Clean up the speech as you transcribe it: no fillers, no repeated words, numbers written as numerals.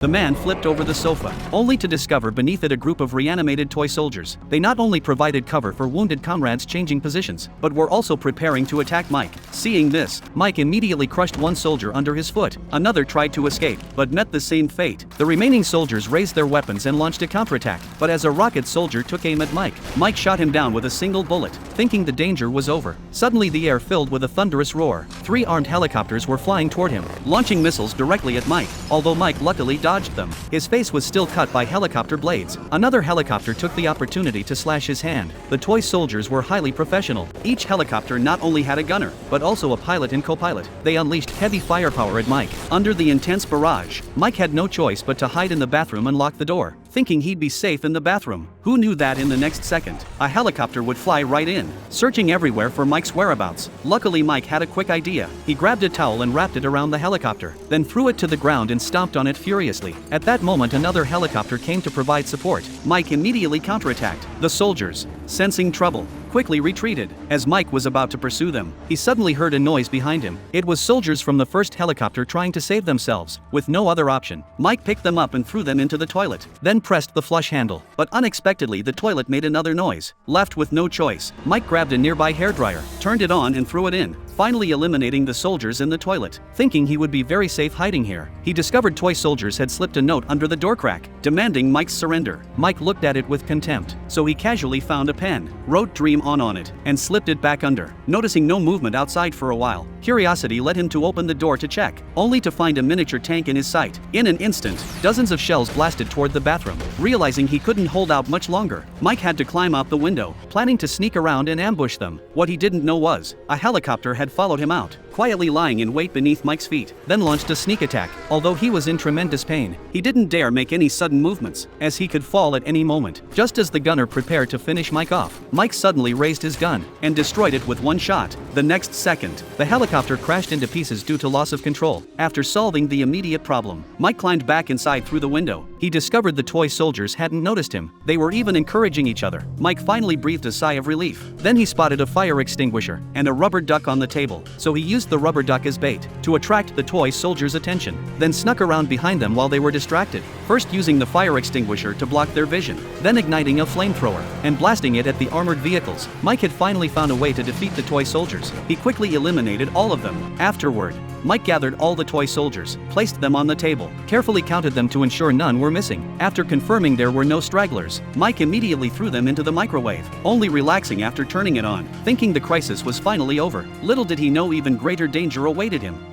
The man flipped over the sofa, only to discover beneath it a group of reanimated toy soldiers. They not only provided cover for wounded comrades changing positions, but were also preparing to attack Mike. Seeing this, Mike immediately crushed one soldier under his foot. Another tried to escape, but met the same fate. The remaining soldiers raised their weapons and launched a counterattack, but as a rocket soldier took aim at Mike, Mike shot him down with a single bullet, thinking the danger was over. Suddenly the air filled with a thunderous roar. 3 armed helicopters were flying toward him, launching missiles directly at Mike, although Mike luckily dodged them. His face was still cut by helicopter blades. Another helicopter took the opportunity to slash his hand. The toy soldiers were highly professional. Each helicopter not only had a gunner, but also a pilot and co-pilot. They unleashed heavy firepower at Mike. Under the intense barrage, Mike had no choice but to hide in the bathroom and lock the door, thinking he'd be safe in the bathroom. Who knew that in the next second, a helicopter would fly right in, searching everywhere for Mike's whereabouts. Luckily Mike had a quick idea. He grabbed a towel and wrapped it around the helicopter, then threw it to the ground and stomped on it furiously. At that moment another helicopter came to provide support. Mike immediately counterattacked. The soldiers, sensing trouble, quickly retreated. As Mike was about to pursue them, he suddenly heard a noise behind him. It was soldiers from the first helicopter trying to save themselves. With no other option, Mike picked them up and threw them into the toilet, then pressed the flush handle. But unexpectedly the toilet made another noise. Left with no choice, Mike grabbed a nearby hairdryer, turned it on and threw it in, finally eliminating the soldiers in the toilet. Thinking he would be very safe hiding here, he discovered toy soldiers had slipped a note under the door crack, demanding Mike's surrender. Mike looked at it with contempt, so he casually found a pen, wrote "Dream on it, and slipped it back under. Noticing no movement outside for a while, curiosity led him to open the door to check, only to find a miniature tank in his sight. In an instant, dozens of shells blasted toward the bathroom. Realizing he couldn't hold out much longer, Mike had to climb out the window, planning to sneak around and ambush them. What he didn't know was, a helicopter had followed him out, quietly lying in wait beneath Mike's feet, then launched a sneak attack. Although he was in tremendous pain, he didn't dare make any sudden movements, as he could fall at any moment. Just as the gunner prepared to finish Mike off, Mike suddenly raised his gun and destroyed it with one shot. The next second, the helicopter crashed into pieces due to loss of control. After solving the immediate problem, Mike climbed back inside through the window. He discovered the toy soldiers hadn't noticed him. They were even encouraging each other. Mike finally breathed a sigh of relief. Then he spotted a fire extinguisher and a rubber duck on the table, so he used the rubber duck as bait to attract the toy soldiers' attention, then snuck around behind them while they were distracted, first using the fire extinguisher to block their vision, then igniting a flamethrower and blasting it at the armored vehicles. Mike had finally found a way to defeat the toy soldiers. He quickly eliminated all of them. Afterward, Mike gathered all the toy soldiers, placed them on the table, carefully counted them to ensure none were missing. After confirming there were no stragglers, Mike immediately threw them into the microwave, only relaxing after turning it on, thinking the crisis was finally over. Little did he know even greater danger awaited him.